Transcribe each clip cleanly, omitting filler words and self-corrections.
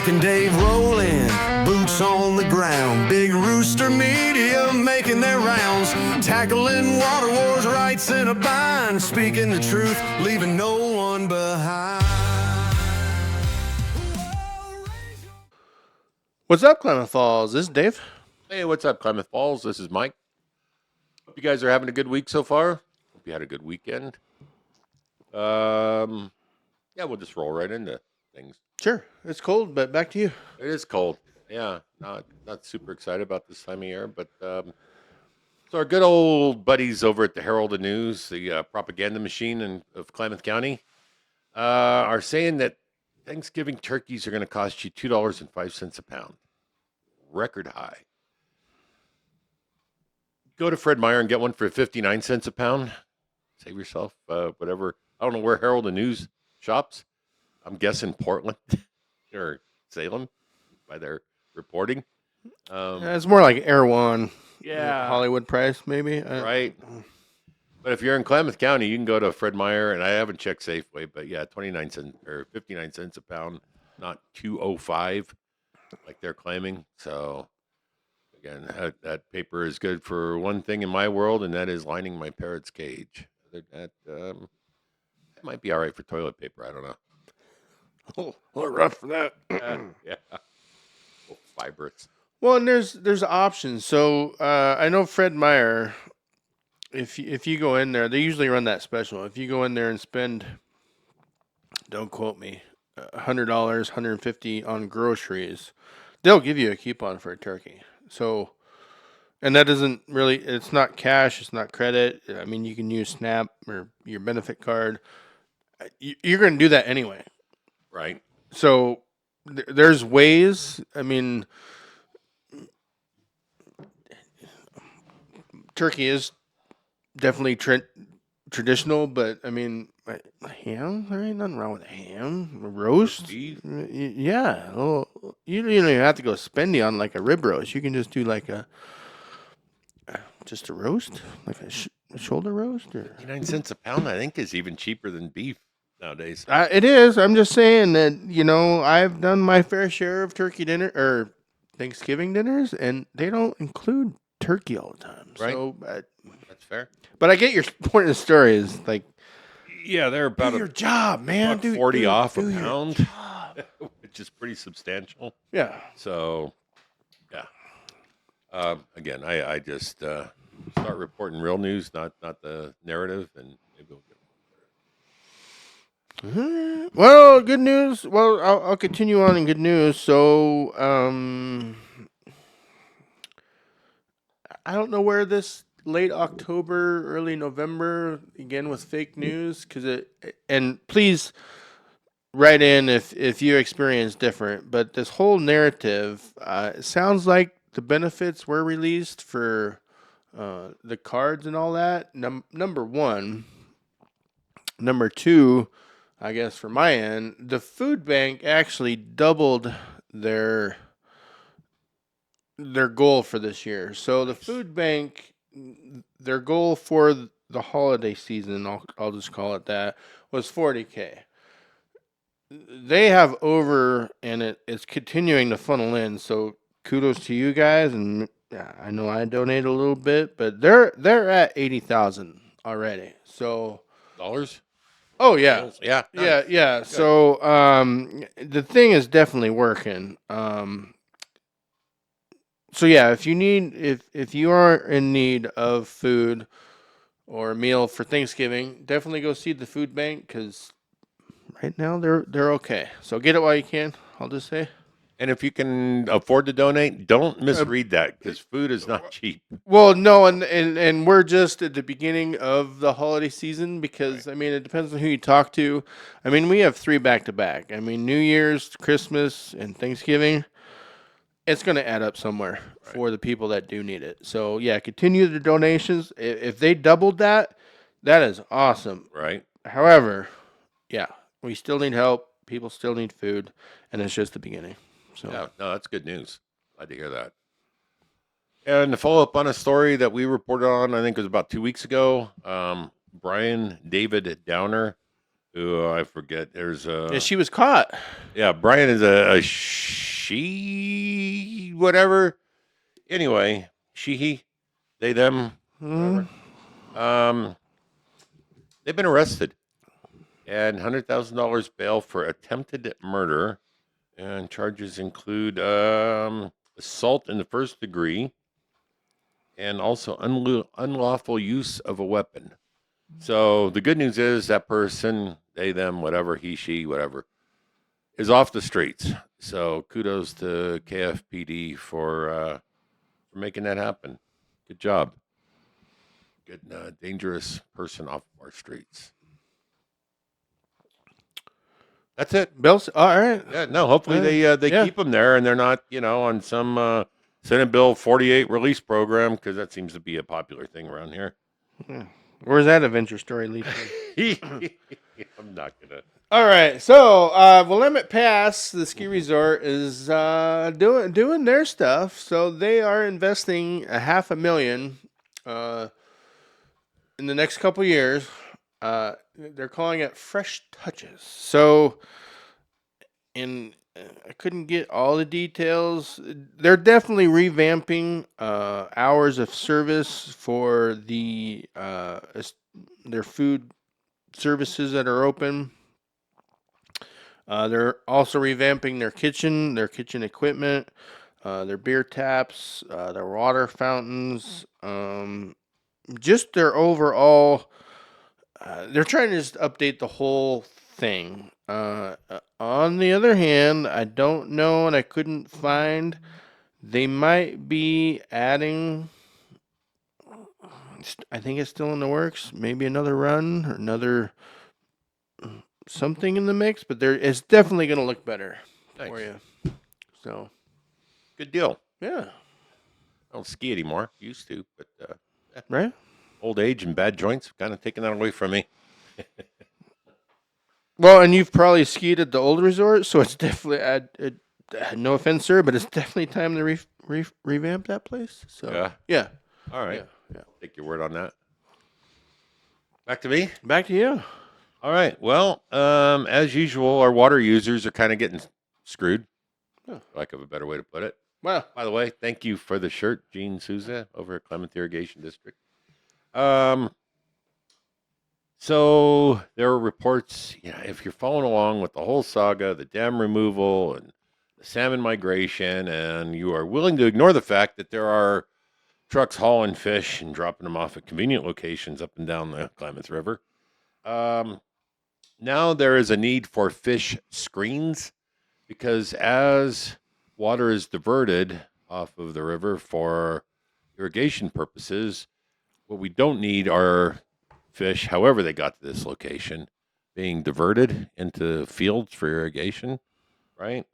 Jack and Dave rolling, boots on the ground. Big Rooster Media making their rounds. Tackling water wars, rights in a bind. Speaking the truth, leaving no one behind. What's up, Klamath Falls? This is Dave. Hey, what's up, Klamath Falls? This is Mike. Hope you guys are having a good week so far. Hope you had a good weekend. Yeah, we'll just roll right into things. Sure. It's cold, but back to you. It is cold. Yeah, not super excited about this time of year, but so our good old buddies over at the Herald and News, the propaganda machine of Klamath County, are saying that Thanksgiving turkeys are going to cost you $2.05 a pound. Record high. Go to Fred Meyer and get one for 59 cents a pound. Save yourself whatever. I don't know where Herald and News shops. I'm guessing Portland or Salem by their reporting. It's more like Erewhon. Yeah. Hollywood price, maybe. Right. But if you're in Klamath County, you can go to Fred Meyer, and I haven't checked Safeway, but yeah, 29 cents or 59 cents a pound, not 205 like they're claiming. So again, that paper is good for one thing in my world, and that is lining my parrot's cage. That might be all right for toilet paper. I don't know. Oh, a little rough for that. Yeah. Fibrous. Well, and there's options. So I know Fred Meyer. If you go in there, they usually run that special. If you go in there and spend, don't quote me, $100, $150 on groceries, they'll give you a coupon for a turkey. So, and that doesn't really, it's not cash, it's not credit. I mean, you can use Snap or your benefit card. You're going to do that anyway. Right. So there's ways. I mean, turkey is definitely traditional, but I mean, ham. There ain't nothing wrong with a ham. A roast. Beef. Yeah. Well, you don't even have to go spendy on like a rib roast. You can just do like just a roast, like a shoulder roast. Or 59 cents a pound, I think, is even cheaper than beef nowadays. it is. I'm just saying that, I've done my fair share of turkey dinner or Thanksgiving dinners, and they don't include turkey all the time. Right. So, That's fair. but I get your point of the story is like, Yeah, they're about do your job, man. about 40 off a do your pound, job. which is pretty substantial. Yeah. So, yeah. Again, I just start reporting real news, not the narrative, and maybe we'll get. Well, good news. Well, I'll continue on in good news. So, I don't know where this late October, early November, again with fake news, and please write in if you experience different. But this whole narrative, it sounds like the benefits were released for the cards and all that. Number one. Number two, I guess for my end, the food bank actually doubled their goal for this year. So the food bank, their goal for the holiday season, I'll just call it that, was $40K. They have over, and it's continuing to funnel in. So kudos to you guys, and I know I donated a little bit, but they're at 80,000 already. So Dollars? oh yeah. Yeah. Yeah, yeah. Good. So the thing is definitely working. So yeah, if you are in need of food or a meal for Thanksgiving, definitely go see the food bank because right now they're okay. So get it while you can. I'll just say. And if you can afford to donate, don't misread that because food is not cheap. Well, no, and we're just at the beginning of the holiday season because, right. I mean, it depends on who you talk to. I mean, we have 3 back-to-back. I mean, New Year's, Christmas, and Thanksgiving. It's going to add up somewhere for the people that do need it. So, yeah, continue the donations. If they doubled that is awesome. Right. However, yeah, we still need help. People still need food, and it's just the beginning. So. Yeah, no, that's good news. Glad to hear that. And to follow up on a story that we reported on, I think it was about 2 weeks ago, Brian David Downer Oh, I forget. There's Yeah, she was caught. yeah, Brian is a she, whatever. Anyway, she, he, they, them, Mm. whatever. They've been arrested and $100,000 bail for attempted murder, and charges include assault in the first degree and also unlawful use of a weapon. So the good news is that person, they, them, whatever, he, she, whatever, is off the streets. So kudos to KFPD for making that happen. Good job. Good dangerous person off our streets. That's it. Bill's all right. Yeah, no. Hopefully they Yeah. keep them there and they're not on some Senate Bill 48 release program, because that seems to be a popular thing around here. Where's that adventure story leading? I'm not gonna. All right, so Willamette Pass, the ski resort, is doing their stuff. So they are investing $500,000 in the next couple years. They're calling it Fresh Touches. So, and I couldn't get all the details. They're definitely revamping hours of service for their food services that are open. They're also revamping their kitchen equipment, their beer taps, their water fountains, just their overall. They're trying to just update the whole thing. On the other hand, I don't know, and I couldn't find. They might be adding. I think it's still in the works. Maybe another run or another something in the mix, but it's definitely going to look better for you. So, good deal. Yeah. I don't ski anymore. Used to, but Right. Old age and bad joints have kind of taken that away from me. Well, and you've probably skied at the old resort, so it's definitely. No offense, sir, but it's definitely time to revamp that place. So yeah. All right. Yeah. Take your word on that. Back to me. Back to you. All right. Well, as usual, our water users are kind of getting screwed, for lack of a better way to put it. Well, by the way, thank you for the shirt, Gene Souza over at Klamath Irrigation District. So there are reports, if you're following along with the whole saga, the dam removal and the salmon migration, and you are willing to ignore the fact that there are trucks hauling fish and dropping them off at convenient locations up and down the Klamath River. Now there is a need for fish screens, because as water is diverted off of the river for irrigation purposes, what we don't need are fish, however they got to this location, being diverted into fields for irrigation, right?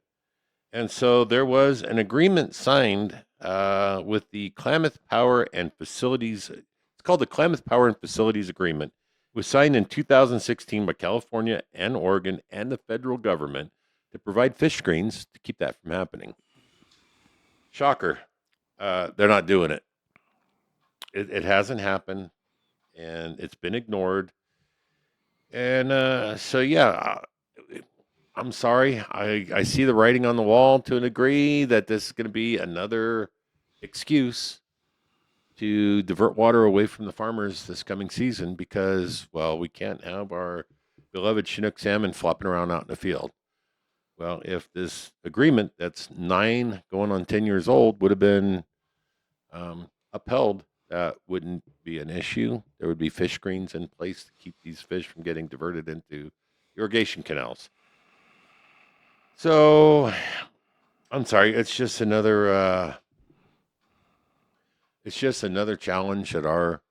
And so there was an agreement signed with the Klamath Power and Facilities. It's called the Klamath Power and Facilities Agreement. It was signed in 2016 by California and Oregon and the federal government to provide fish screens to keep that from happening. Shocker. They're not doing it. It hasn't happened, and it's been ignored. And so, yeah, I'm sorry. I see the writing on the wall to a degree that this is going to be another excuse to divert water away from the farmers this coming season, because, well, we can't have our beloved Chinook salmon flopping around out in the field. Well, if this agreement that's 9 going on 10 years old would have been upheld, that wouldn't be an issue. There would be fish screens in place to keep these fish from getting diverted into irrigation canals. So, I'm sorry. It's just another challenge that our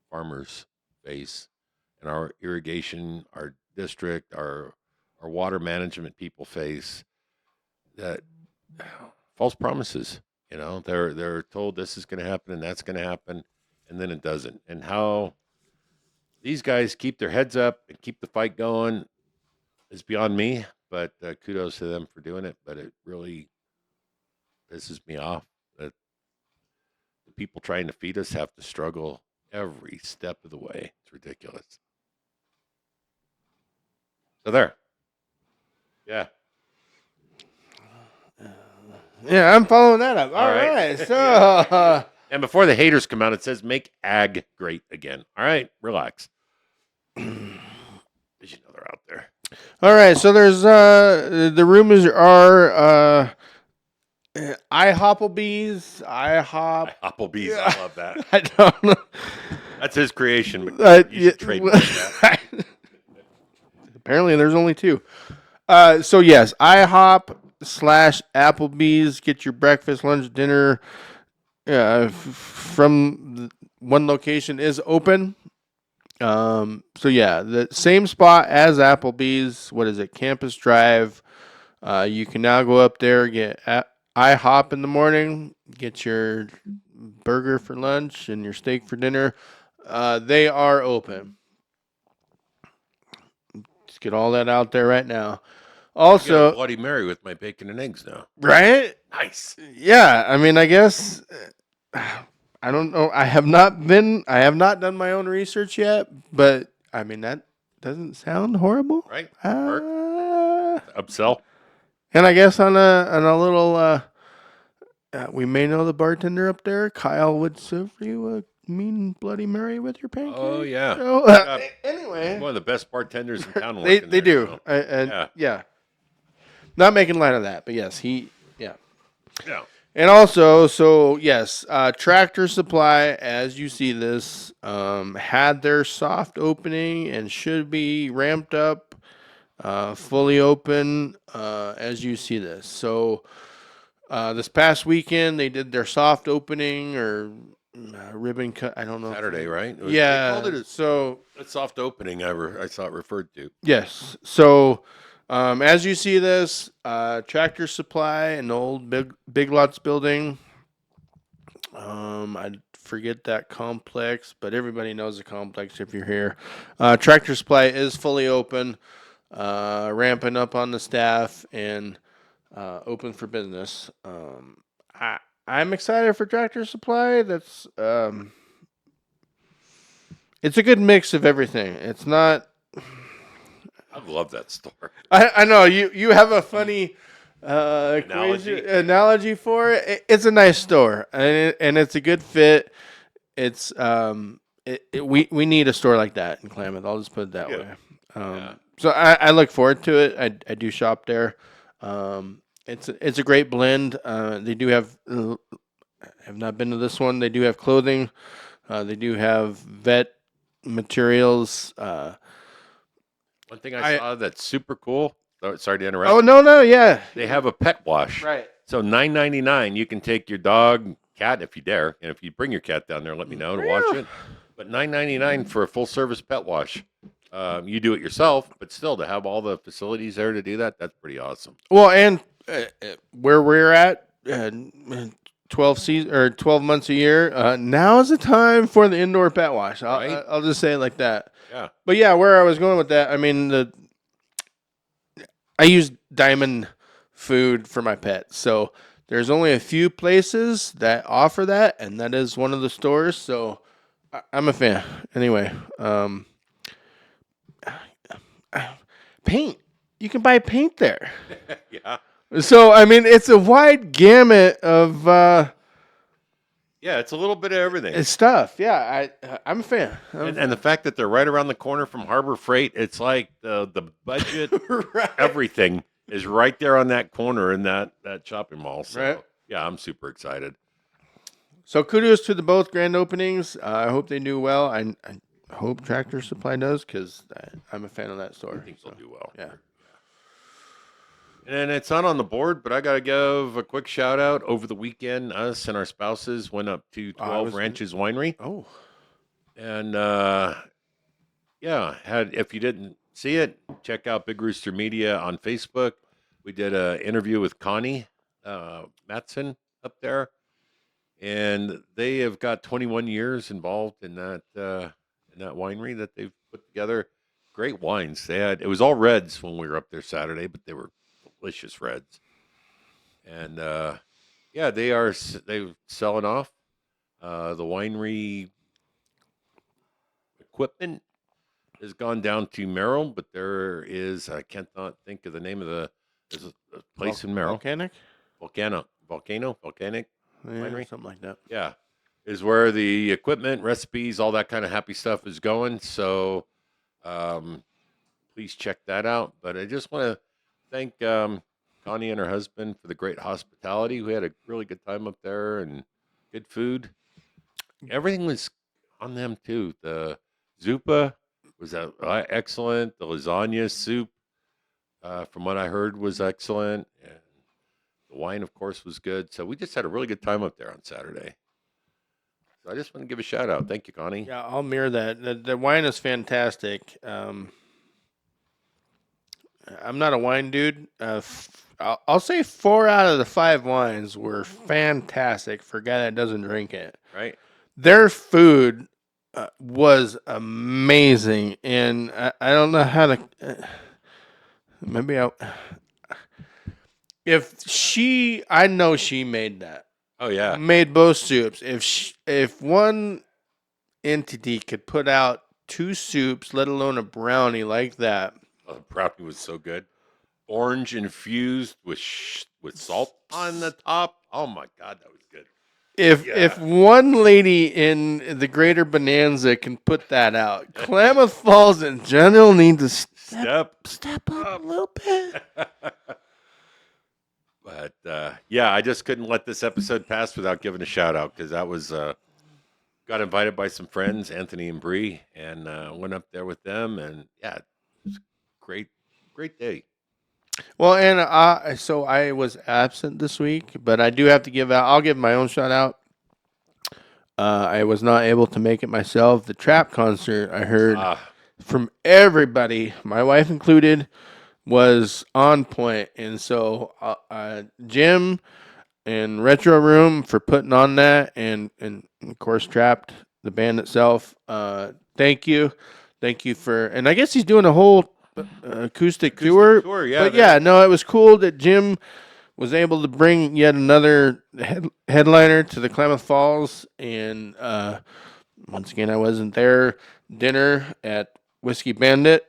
farmers face, and our irrigation, our district, our water management people face, that false promises. They're told this is going to happen and that's going to happen, and then it doesn't. And how these guys keep their heads up and keep the fight going is beyond me. But kudos to them for doing it. But it really pisses me off that the people trying to feed us have to struggle every step of the way. It's ridiculous. So there. Yeah. Yeah, I'm following that up. All right. right. So, And before the haters come out, it says make ag great again. All right, relax. As you know, they're out there. all right. So there's the rumors are IHOPPLEBEE's, IHOP. Applebee's, Yeah. I love that. I don't know. That's his creation. But you should trademark that. Apparently, there's only two. So yes, IHOP / Applebee's. Get your breakfast, lunch, dinner. From one location is open. So yeah, the same spot as Applebee's. What is it? Campus Drive. You can now go up there, get IHOP in the morning, get your burger for lunch and your steak for dinner. They are open. Just get all that out there right now. I get a Also, Bloody Mary with my bacon and eggs now. right? Nice. Yeah, I mean, I guess I don't know. I have not done my own research yet, but I mean that doesn't sound horrible, Right? And Upsell. I guess on a little, we may know the bartender up there. Kyle would serve you a mean Bloody Mary with your pancake. Oh, yeah. So, Yeah. anyway, One of the best bartenders in town. they working there, do, so. and yeah, not making light of that, but yes, yeah. And Yeah. also, so yes, Tractor Supply, as you see this, had their soft opening and should be ramped up, fully open, as you see this. So, this past weekend they did their soft opening or ribbon cut. I don't know. Saturday, right? They Yeah. called it So a soft opening. I saw it referred to. yes. So, as you see this, Tractor Supply, an old Big Lots building. I forget that complex, but everybody knows the complex if you're here. Tractor Supply is fully open, ramping up on the staff and open for business. I'm excited for Tractor Supply. That's it's a good mix of everything. It's not. I love that store. I know you have a funny analogy for it. It's a nice store and it's a good fit. It's we need a store like that in Klamath. I'll just put it that Yeah. way. Yeah. So I look forward to it. I do shop there. It's a great blend. They do have. I have not been to this one. They do have clothing. They do have vet materials. One thing I saw that's super cool. Oh, sorry to interrupt. Oh no, yeah. They have a pet wash. Right. So $9.99, you can take your dog, cat if you dare, and if you bring your cat down there, let me know to wash it. But $9.99 for a full service pet wash. You do it yourself, but still to have all the facilities there to do that, that's pretty awesome. Well, and where we're at, 12 months a year. Now is the time for the indoor pet wash. Right. I'll just say it like that. Yeah. But yeah, where I was going with that, I mean, I use Diamond food for my pets, so there's only a few places that offer that, and that is one of the stores. So I'm a fan. Anyway, paint. You can buy paint there. Yeah. So I mean, it's a wide gamut of Yeah, it's a little bit of everything. stuff. Yeah, I'm a fan. And the fact that they're right around the corner from Harbor Freight, it's like the budget, Right. everything is right there on that corner in that shopping mall. So, Right. yeah, I'm super excited. So kudos to the both grand openings. I hope they do well. I hope Tractor Supply does because I'm a fan of that store. I think they'll do well. Yeah. And it's not on the board, but I got to give a quick shout out. Over the weekend, us and our spouses went up to 12 Ranches Winery. Oh. And yeah, if you didn't see it, check out Big Rooster Media on Facebook. We did an interview with Connie Matson up there, and they have got 21 years involved in that winery that they've put together. Great wines. It was all reds when we were up there Saturday, but they were delicious reds. And yeah, they're selling off the winery equipment has gone down to Merrill, but there is, I can't not think of the name of there's a place in Merrill. Volcanic? Volcanic Yeah, Winery. something like that. Yeah. Is where the equipment, recipes, all that kind of happy stuff is going. So please check that out. But I just want to thank Connie and her husband for the great hospitality. We had a really good time up there and good food. Everything was on them too. The zuppa was excellent. The lasagna soup, from what I heard, was excellent. And the wine, of course, was good. So we just had a really good time up there on Saturday. So I just want to give a shout out. Thank you, Connie. Yeah, I'll mirror that. The wine is fantastic. I'm not a wine dude. I'll say 4 out of the 5 wines were fantastic for a guy that doesn't drink it. Right? Their food was amazing, and I don't know how to. Maybe I know she made that. Oh yeah. Made both soups. If one entity could put out 2 soups, let alone a brownie like that. Oh, the brownie was so good. Orange infused with salt on the top. Oh my God, that was good. If one lady in the Greater Bonanza can put that out, Klamath Falls in general need to step up a little bit. But yeah, I just couldn't let this episode pass without giving a shout out because that was got invited by some friends, Anthony and Bree, and went up there with them, and yeah, it was a great day. Well, and so I was absent this week, but I do have to I'll give my own shout out. I was not able to make it myself. The trap concert I heard from everybody, my wife included, was on point. And so Jim and Retro Room for putting on that, and of course Trapped, the band itself. Thank you for, and I guess he's doing a whole acoustic tour. Yeah, but yeah, no, it was cool that Jim was able to bring yet another headliner to the Klamath Falls, and once again, I wasn't there. Dinner at Whiskey Bandit.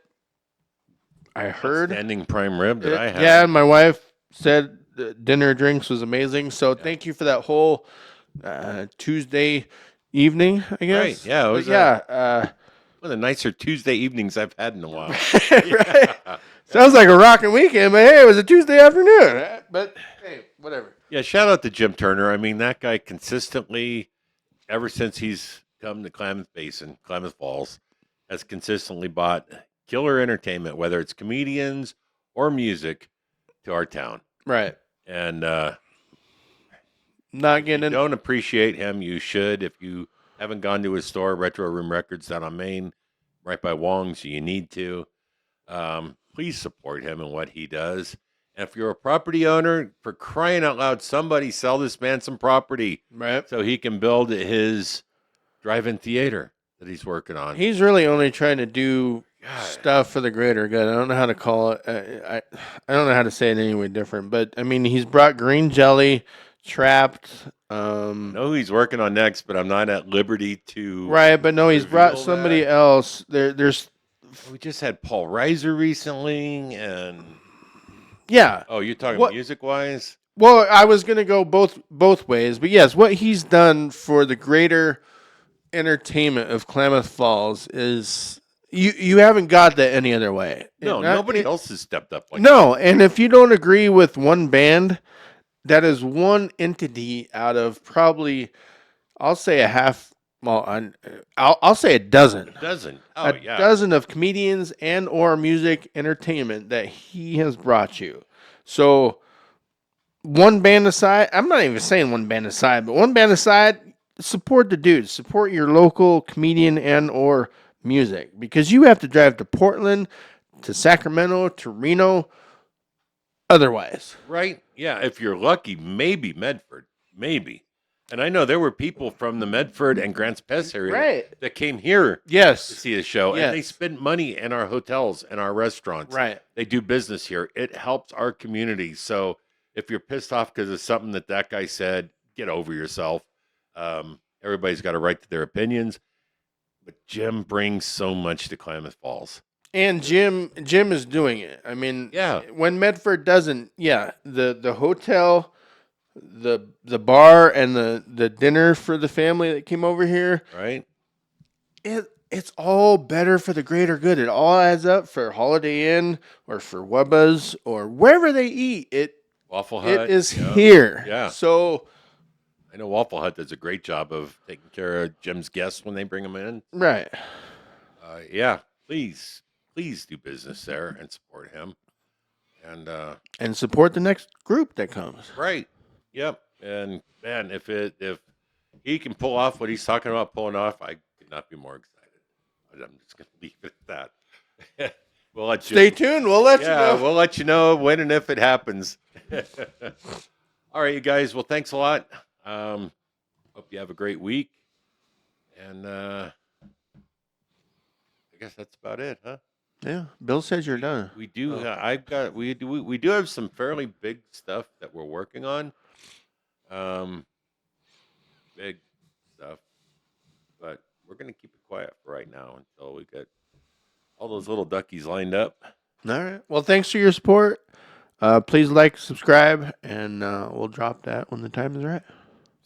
I heard Standing prime rib that I had. Yeah, and my wife said the dinner drinks was amazing. So thank you for that whole Tuesday evening, I guess. Right. Yeah. It was one of the nicer Tuesday evenings I've had in a while. Right. Sounds like a rocking weekend, but hey, it was a Tuesday afternoon. But hey, whatever. Yeah. Shout out to Jim Turner. I mean, that guy consistently, ever since he's come to Klamath Basin, Klamath Falls, has consistently bought killer entertainment, whether it's comedians or music, to our town. Right. And not getting don't appreciate him, you should. If you haven't gone to his store, Retro Room Records down on Main, right by Wong's, you need to. Please support him and what he does. And if you're a property owner, for crying out loud, somebody sell this man some property, right, so he can build his drive-in theater that he's working on. He's really only trying to do stuff for the greater good. I don't know how to call it. I don't know how to say it any way different. But I mean, he's brought Green Jelly, Trapped. I know who he's working on next, but I'm not at liberty to. Right, but no, he's brought somebody else. There's. We just had Paul Reiser recently, and yeah. Oh, you're talking music wise? Well, I was gonna go both ways, but yes, what he's done for the greater entertainment of Klamath Falls is you haven't got that any other way. No, nobody else has stepped up like that. And if you don't agree with one band, that is one entity out of probably, I'll say a half. Well, I'll say a dozen. A dozen. Oh, a dozen of comedians and or music entertainment that he has brought you. So one band aside, I'm not even saying one band aside, but one band aside, support the dudes. Support your local comedian and or music, because you have to drive to Portland, to Sacramento, to Reno, otherwise. Right? Yeah, if you're lucky, maybe Medford. Maybe. And I know there were people from the Medford and Grants Pass area that came here to see the show. Yes. And they spend money in our hotels and our restaurants. Right. They do business here. It helps our community. So if you're pissed off because of something that guy said, get over yourself. Everybody's got a right to their opinions. But Jim brings so much to Klamath Falls. And Jim is doing it. I mean, Yeah. when Medford doesn't, the hotel, the bar, and the dinner for the family that came over here, Right? it's all better for the greater good. It all adds up for Holiday Inn or for Wubba's or wherever they eat. Waffle Hut. It is yeah. here. Yeah. So I know Waffle Hut does a great job of taking care of Jim's guests when they bring them in. right. Yeah. Please do business there and support him. And support the next group that comes. right. Yep. And man, if he can pull off what he's talking about pulling off, I could not be more excited. But I'm just going to leave it at that. We'll let you Stay tuned. We'll let you know. we'll let you know when and if it happens. All right, you guys. Well, thanks a lot. Hope you have a great week. And I guess that's about it, huh? Yeah. Bill says you're done. We do. We do have some fairly big stuff that we're working on. Big stuff, but we're gonna keep it quiet for right now until we get all those little duckies lined up. All right. Well, thanks for your support. Please like, subscribe, and we'll drop that when the time is right.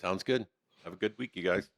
Sounds good. Have a good week, you guys.